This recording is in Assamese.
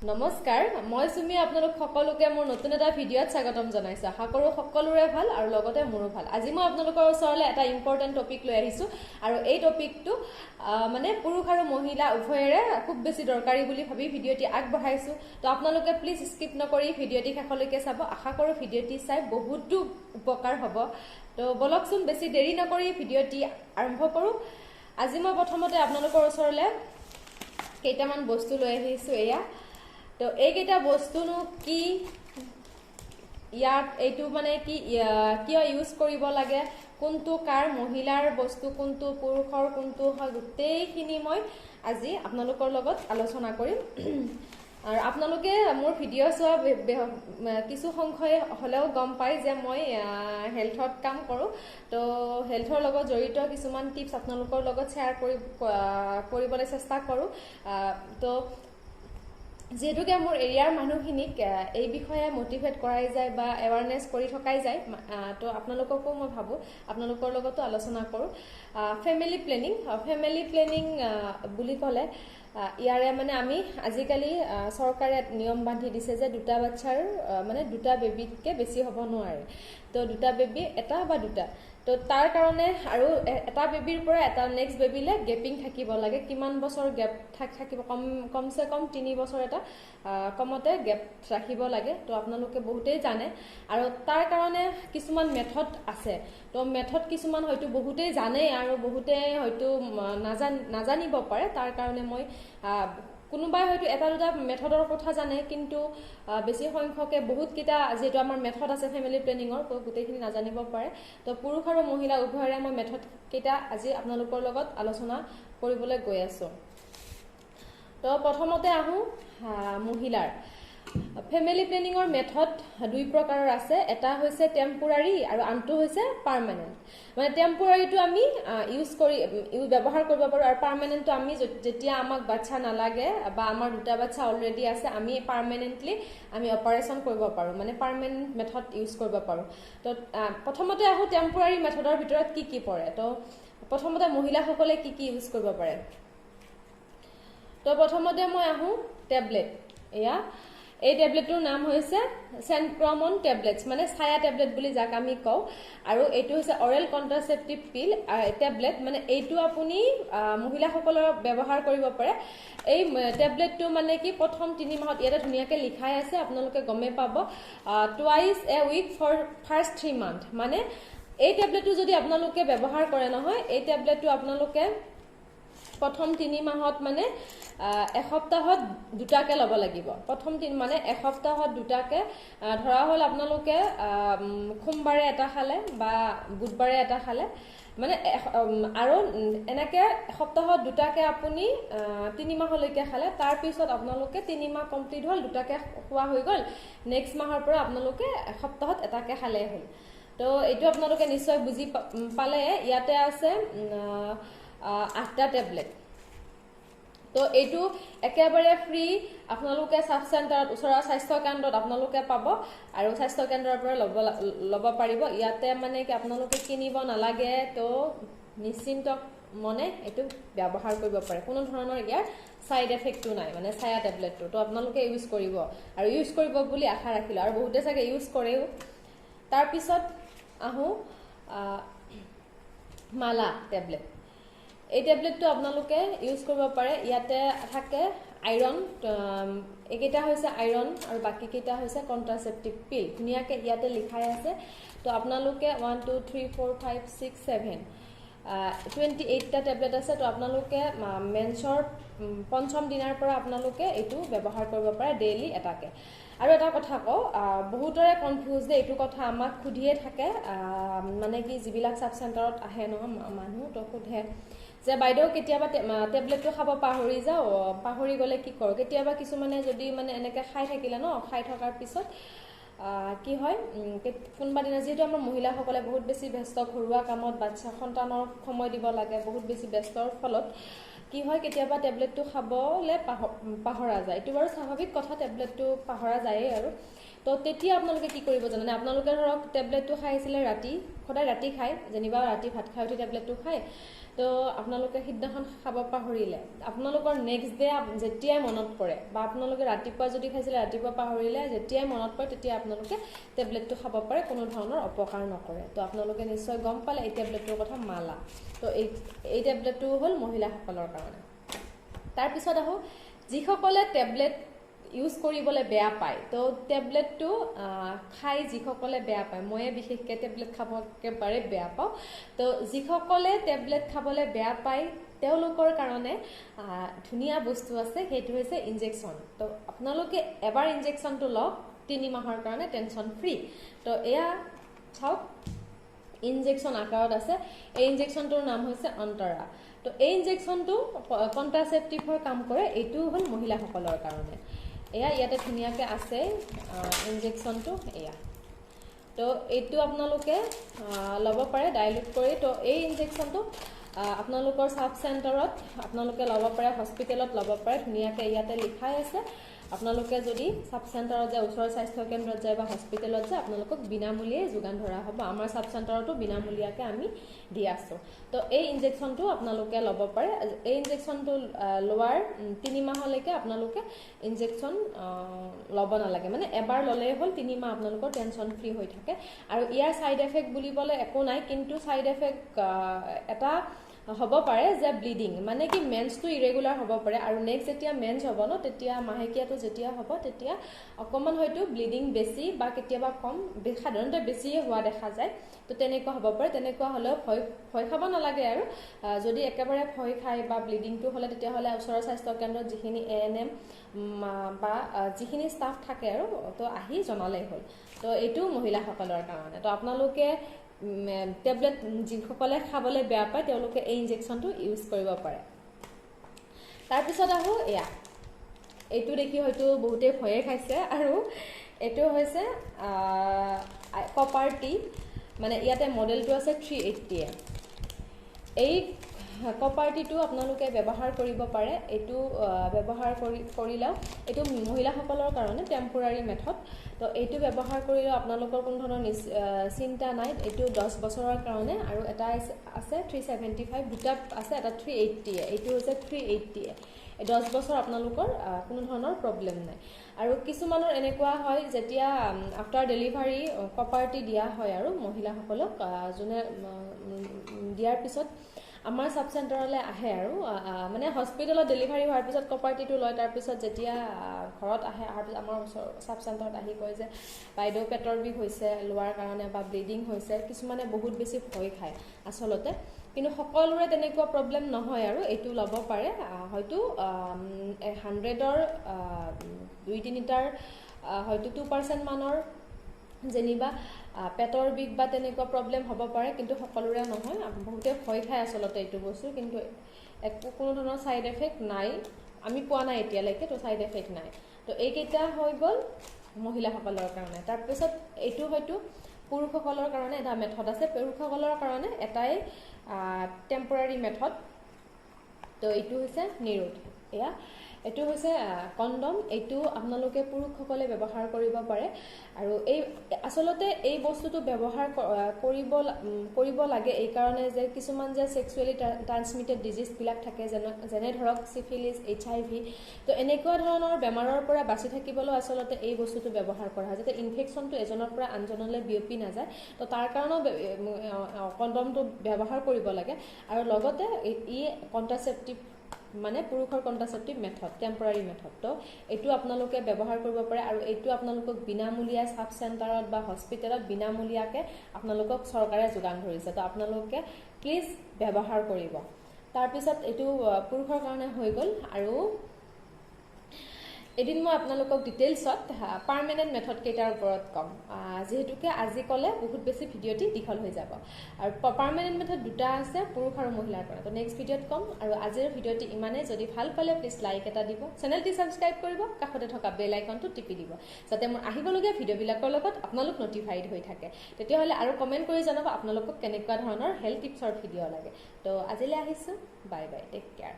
নমস্কাৰ মই সুমি আপোনালোক সকলোকে মোৰ নতুন এটা ভিডিঅ'ত স্বাগতম জনাইছো আশা কৰো সকলোৰে ভাল আৰু লগতে মোৰো ভাল আজি মই আপোনালোকৰ ওচৰলৈ এটা ইম্পৰ্টেন্ট টপিক লৈ আহিছো আৰু এই টপিকটো মানে পুৰুষ আৰু মহিলা উভয়ৰে খুব বেছি দৰকাৰী বুলি ভাবি ভিডিঅ'টি আগবঢ়াইছো তো আপোনালোকে প্লিজ স্কিপ নকৰি ভিডিঅ'টি শেষলৈকে চাব আশা কৰো ভিডিঅ'টি চাই বহুতো উপকাৰ হ'ব তো বলকচোন বেছি দেৰি নকৰি ভিডিঅ'টি আৰম্ভ কৰো আজি মই প্ৰথমতে আপোনালোকৰ ওচৰলৈ কেইটামান বস্তু লৈ আহিছো এয়া তো এইকেইটা বস্তুনো কি ইয়াত এইটো মানে কি কিয় ইউজ কৰিব লাগে কোনটো কাৰ মহিলাৰ বস্তু কোনটো পুৰুষৰ কোনটো হয় গোটেইখিনি মই আজি আপোনালোকৰ লগত আলোচনা কৰিম আৰু আপোনালোকে মোৰ ভিডিঅ' চোৱা কিছু সংখ্যক হলেও গম পাই যে মই হেলথত কাম কৰো তো হেলথৰ লগত জড়িত কিছুমান টিপছ আপোনালোকৰ লগত শ্বেয়াৰ কৰিবলৈ চেষ্টা কৰো তো যেহেতুকে মোৰ এৰিয়াৰ মানুহখিনিক এই বিষয়ে মোটিভেট কৰাই যায় বা এৱাৰনেছ কৰি থকাই যায় তো আপোনালোককো মই ভাবো আপোনালোকৰ লগতো আলোচনা কৰো ফেমিলি প্লেনিং বুলি ক'লে ইয়াৰে মানে আমি আজিকালি চৰকাৰে নিয়ম বান্ধি দিছে যে দুটা বাচ্চাৰ মানে দুটা বেবিতকে বেছি হ'ব নোৱাৰে তো দুটা বেবি এটা বা দুটা তো তাৰ কাৰণে আৰু এটা বেবিৰ পৰা এটা নেক্সট বেবিলে গেপিং থাকিব লাগে কিমান বছৰ গেপ থাকিব কমসে কম 3 বছৰ এটা কমতে গেপ ৰাখিব লাগে তো আপোনালোকে বহুতেই জানে আৰু তাৰ কাৰণে কিছুমান মেথড আছে তো মেথড কিছুমান হয়তো বহুতেই জানে আৰু বহুতে হয়তো নাজানিব পাৰে তাৰ কাৰণে মই কোনোবাই হয়তো এটা দুটা মেথডৰ কথা জানে কিন্তু বেছি সংখ্যকে বহুত কিটা যেটো আমাৰ মেথড আছে ফেমিলি প্লেনিংৰ গোটেইখিনি নাজানিব পাৰে তো পুৰুষ আৰু মহিলা উভয়ৰে মই মেথড কেইটা আজি আপোনালোকৰ লগত আলোচনা কৰিবলৈ গৈ আছো তো প্ৰথমতে আহো মহিলাৰ ফেমিলি প্লেনিংৰ মেথড দুই প্ৰকাৰৰ আছে এটা হৈছে টেম্পোৰাৰী আৰু আনটো হৈছে পাৰ্মানেন্ট মানে টেম্পোৰাৰীটো আমি ব্যৱহাৰ কৰিব পাৰো আৰু পাৰ্মানেন্টটো আমি যেতিয়া আমাক বাচ্চা নালাগে বা আমাৰ দুটা বাচ্চা অলৰেডি আছে আমি পাৰ্মানেন্টলি আমি অপাৰেচন কৰিব পাৰো মানে পাৰ্মানেন্ট মেথড ইউজ কৰিব পাৰো তো প্ৰথমতে আহো টেম্পোৰাৰী মেথডৰ ভিতৰত কি পৰে তো প্ৰথমতে মহিলাসকলে কি ইউজ কৰিব পাৰে তো প্ৰথমতে মই আহো টেবলেট এয়া এই টেবলেটৰ নাম হৈছে সেনক্ৰমন টেবলেটস মানে ছায়া টেবলেট বুলি যাক আমি কও আৰু এটো হৈছে অৰেল কন্ট্ৰাসেপ্টিভ পিল টেবলেট মানে এইটো আপুনি মহিলাসকলৰ ব্যৱহাৰ কৰিব পাৰে এই টেবলেটটো মানে কি প্ৰথম 3 মাহত ইয়াতে ধুনিয়াকে লিখাই আছে আপোনালোকে গমে পাব twice a week for first 3 month মানে এই টেবলেটটো যদি আপোনালোকে ব্যৱহাৰ কৰে নহয় এই টেবলেটটো আপোনালোকে প্ৰথম 3 মাহত মানে এসপ্তাহত দুটাকে লব লাগিব প্ৰথম 3 মানে এসপ্তাহত দুটাকে ধৰা হল আপোনালোকে সোমবাৰে এটা খালে বা বুধবাৰে এটা খালে মানে আৰু এনেকে এসপ্তাহত দুটাকে আপুনি 3 মাহলৈকে খালে তাৰ পিছত আপোনালোকে 3 মাহ কমপ্লিট হল দুটাকে খোৱা হৈ গল নেক্সট মাহৰ পৰা আপোনালোকে এসপ্তাহত এটাকে খালে হল তো এইটো আপোনালোকে নিশ্চয় বুজি পালে ইয়াতে আছে 8টা টেবলেট তো এইটো একেবাৰে ফ্ৰী আপোনালোকে সাব চেণ্টাৰত ওচৰৰ স্বাস্থ্য কেন্দ্ৰত আপোনালোকে পাব আৰু স্বাস্থ্য কেন্দ্ৰৰ পৰা লব পাৰিব ইয়াতে মানে কি আপোনালোকে কিনিব নালাগে তো নিশ্চিন্ত মনে এটো ব্যৱহাৰ কৰিব পাৰে কোনো ধৰণৰ ইয়াৰ সাইড এফেক্টটো নাই মানে ছায়া টেবলেটটো তো আপোনালোকে ইউজ কৰিব আৰু ইউজ কৰিব বুলি আশা ৰাখিলো আৰু বহুতে চাগে ইউজ কৰেও তাৰ পিছত আহো মালা টেবলেট এই টেবলেটটো আপোনালোকে ইউজ কৰিব পাৰে ইয়াতে থাকে আইৰন একেটা হৈছে আইৰন আৰু বাকি কেটা হৈছে কন্ট্ৰাসেপ্টিভ পিল ধুনিয়াকে ইয়াতে লিখাই আছে তো আপোনালোকে 1 2 3 4 5 6 7 28টা টেবলেট আছে তো আপোনালোকে মেন্সৰ পঞ্চম দিনৰ পৰা আপোনালোকে এটো ব্যৱহাৰ কৰিব পাৰে ডেইলি এটাকে আৰু এটা কথা কও বহুতৰে কনফিউজ দে এটো কথা আমাক খুদিয়ে থাকে মানে কি জিবিলাক সাব চেণ্টাৰত আহে ন মানুহ তো খুদে যে বাইদেউ কেতিয়াবা টেবলেটটো খাব পাহৰি গলে কি কৰ কেতিয়াবা কিছু মানে যদি মানে এনেকে খাই থাকিলে ন খাই থকাৰ পিছত কি হয় কোনবা দিনা যেটো আমাৰ মহিলাসকলে বহুত বেছি ব্যস্ত ঘৰুৱা কামত বাচ্চা সন্তানৰ সময় দিব লাগে বহুত বেছি ব্যস্তৰ ফলত কি হয় কেতিয়াবা টেবলেটটো খাবলে পাহৰা যায় এটো বাৰু স্বাভাৱিক কথা টেবলেটটো পাহৰা যায় আৰু তো তেতিয়া আপোনালোকে কি কৰিব জানেনে আপোনালোকে ধৰক টেবলেটটো খাইছিলে ৰাতি সদায় ৰাতি খাই যেনিবা ৰাতি ভাত খাই উঠি টেবলেটটো খাই তো আপোনালোকে সিদিনাখন খাব পাহৰিলে আপোনালোকৰ নেক্সট ডে যেতিয়াই মনত পৰে বা আপোনালোকে ৰাতিপুৱা যদি খাইছিলে ৰাতিপুৱা পাহৰিলে যেতিয়াই মনত পৰে তেতিয়া আপোনালোকে টেবলেটটো খাব পাৰে কোনো ধৰণৰ অপকাৰ নকৰে তো আপোনালোকে নিশ্চয় গম পালে এই টেবলেটটোৰ কথা মালা তো এই টেবলেটটো হ'ল মহিলাসকলৰ কাৰণে তাৰপিছত আহো যিসকলে টেবলেট ইউজ কৰিবলৈ বেয়া পায় তো টেবলেটটো খাই যিসকলে বেয়া পায় মই বিশেষকৈ টেবলেট খাব একেবাৰে বেয়া পাওঁ তো যিসকলে টেবলেট খাবলৈ বেয়া পায় তেওঁলোকৰ কাৰণে ধুনীয়া বস্তু আছে সেইটো হৈছে ইনজেকশ্যন তো আপোনালোকে এবাৰ ইনজেকশ্যনটো লওক 3 মাহৰ কাৰণে টেনশ্যন ফ্ৰী তো এয়া চাওক ইনজেকশ্যন আকাৰত আছে এই ইনজেকশ্যনটোৰ নাম হৈছে অন্তৰা তো এই ইনজেকশ্যনটো কন্ট্ৰাসেপ্টিভৰ কাম কৰে এইটো হ'ল মহিলাসকলৰ কাৰণে এয়া ইয়াতে ধুনীয়াকৈ আছে ইনজেকশ্যনটো এয়া তো এইটো আপোনালোকে ল'ব পাৰে ডাইলুট কৰি তো এই ইনজেকশ্যনটো আপোনালোকৰ সাব চেণ্টাৰত আপোনালোকে ল'ব পাৰে হস্পিটেলত ল'ব পাৰে ধুনীয়াকৈ ইয়াতে লিখাই আছে আপোনালোকে যদি সাব চেণ্টাৰত যায় ওচৰৰ স্বাস্থ্য কেন্দ্ৰত যায় বা হস্পিটেলত যায় আপোনালোকক বিনামূলীয়াই যোগান ধৰা হ'ব আমাৰ সাব চেণ্টাৰতো বিনামূলীয়াকৈ আমি দি আছোঁ তো এই ইনজেকশ্যনটো আপোনালোকে ল'ব পাৰে এই ইনজেকশ্যনটো লোৱাৰ 3 মাহলৈকে আপোনালোকে ইনজেকশ্যন ল'ব নালাগে মানে এবাৰ ল'লেই হ'ল 3 মাহ আপোনালোকৰ টেনশ্যন ফ্ৰী হৈ থাকে আৰু ইয়াৰ ছাইড এফেক্ট বুলিবলৈ একো নাই কিন্তু ছাইড এফেক্ট এটা হ'ব পাৰে যে ব্লিডিং মানে কি মেন্সটো ইৰেগুলাৰ হ'ব পাৰে আৰু নেক্সট যেতিয়া মেন্স হ'ব ন তেতিয়া মাহেকীয়াটো যেতিয়া হ'ব তেতিয়া অকমান হয়তো ব্লিডিং বেছি বা কেতিয়াবা কম সাধাৰণতে বেছিয়ে হোৱা দেখা যায় তো তেনেকুৱা হ'ব পাৰে তেনেকুৱা হ'লেও ভয় খাব নালাগে আৰু যদি একেবাৰে ভয় খায় বা ব্লিডিংটো হ'লে তেতিয়াহ'লে ওচৰৰ স্বাস্থ্য কেন্দ্ৰত যিখিনি ANM বা যিখিনি ষ্টাফ থাকে আৰু তো আহি জনালেই হ'ল তো এইটো মহিলাসকলৰ কাৰণে তো আপোনালোকে টেবলেট যিসকলে খাবলৈ বেয়া পায় তেওঁলোকে এই ইনজেকশ্যনটো ইউজ কৰিব পাৰে তাৰপিছত আহো এয়া এইটো দেখি হয়তো বহুতে ভয়ে খাইছে আৰু এইটো হৈছে কপাৰ টি মানে ইয়াতে মডেলটো আছে 380 এই কপাৰ টিটো আপোনালোকে ব্যৱহাৰ কৰিব পাৰে এইটো ব্যৱহাৰ কৰিলেও এইটো মহিলাসকলৰ কাৰণে টেম্পৰাৰী মেথড তো এইটো ব্যৱহাৰ কৰিলেও আপোনালোকৰ কোনো ধৰণৰ চিন্তা নাই এইটো 10 বছৰৰ কাৰণে আৰু এটা আছে 375 দুটা আছে এটা 380 এইটো হৈছে 380 10 বছৰ আপোনালোকৰ কোনো ধৰণৰ প্ৰব্লেম নাই আৰু কিছুমানৰ এনেকুৱা হয় যেতিয়া আফটাৰ ডেলিভাৰী কপাৰটি দিয়া হয় আৰু মহিলাসকলক যোনে দিয়াৰ পিছত আমাৰ সাব চেণ্টাৰলৈ আহে আৰু মানে হস্পিটেলত ডেলিভাৰী হোৱাৰ পিছত কপাৰটিটো লয় তাৰপিছত যেতিয়া ঘৰত আহে অহাৰ পিছত আমাৰ সাব চেণ্টাৰত আহি কয় যে বাইদেউ পেটৰ বিষ হৈছে লোৱাৰ কাৰণে বা ব্লিডিং হৈছে কিছুমানে বহুত বেছি ভয় খায় আচলতে কিন্তু সকলোৰে তেনেকুৱা প্ৰব্লেম নহয় আৰু এইটো ল'ব পাৰে হয়তো 100ৰ 2-3টাৰ হয়তো 2% মানৰ যেনিবা পেটৰ বিষ বা তেনেকুৱা প্ৰব্লেম হ'ব পাৰে কিন্তু সকলোৰে নহয় বহুতে ভয় খায় আচলতে এইটো বস্তু কিন্তু একো কোনো ধৰণৰ ছাইড এফেক্ট নাই আমি পোৱা নাই এতিয়ালৈকে তো ছাইড এফেক্ট নাই তো এইকেইটা হৈ গ'ল মহিলাসকলৰ কাৰণে তাৰপিছত এইটো হয়তো পুৰুষসকলৰ কাৰণে এটা মেথড আছে পুৰুষসকলৰ কাৰণে এটাই টেম্পৰাৰী মেথড তো এইটো হৈছে নিৰোধ এয়া এইটো হৈছে কণ্ডম এইটো আপোনালোকে পুৰুষসকলে ব্যৱহাৰ কৰিব পাৰে আৰু এই আসলতে এই বস্তুটো ব্যৱহাৰ কৰিব লাগে এই কাৰণে যে কিছুমান যে সেক্সুৱেলি ট্ৰান্সমিটেড ডিজিজবিলাক থাকে যেনে ধৰক সিফিলিস HIV তো এনেকুৱা ধৰণৰ বেমাৰৰ পৰা বাচি থাকিবলৈ আসলতে এই বস্তুটো ব্যৱহাৰ কৰা হয় যাতে ইনফেকচনটো এজনৰ পৰা আনজনলৈ বিয়পি নাযায় তো তাৰ কাৰণে কণ্ডমটো ব্যৱহাৰ কৰিব লাগে আৰু লগতে ই কন্ট্ৰাসেপ্টিভ মানে পুৰুষৰ কন্ট্ৰাসেপ্টিভ মেথড টেম্পৰাৰী মেথড তো এইটো আপোনালোকে ব্যৱহাৰ কৰিব পাৰে আৰু এইটো আপোনালোকক বিনামূলীয়া সাব চেণ্টাৰত বা হস্পিটেলত বিনামূলীয়াকৈ আপোনালোকক চৰকাৰে যোগান ধৰিছে তো আপোনালোকে প্লিজ ব্যৱহাৰ কৰিব তাৰপিছত এইটো পুৰুষৰ কাৰণে হৈ গ'ল আৰু এদিন মই আপোনালোকক ডিটেইলছত পাৰ্মানেণ্ট মেথড কেইটাৰ ওপৰত কম যেহেতুকে আজি ক'লে বহুত বেছি ভিডিঅ'টি দীঘল হৈ যাব আৰু পাৰ্মানেণ্ট মেথড দুটা আছে পুৰুষ আৰু মহিলাৰ কাৰণে তো নেক্সট ভিডিঅ'ত কম আৰু আজিৰ ভিডিঅ'টি ইমানেই যদি ভাল পালে প্লিজ লাইক এটা দিব চেনেলটি ছাবস্ক্ৰাইব কৰিব কাষতে থকা বেল আইকনটো টিপি দিব যাতে মোৰ আহিবলগীয়া ভিডিঅ'বিলাকৰ লগত আপোনালোক নটিফাইড হৈ থাকে তেতিয়াহ'লে আৰু কমেণ্ট কৰি জনাব আপোনালোকক কেনেকুৱা ধৰণৰ হেল্থ টিপছৰ ভিডিঅ' লাগে তো আজিলৈ আহিছোঁ বাই বাই টেক কেয়াৰ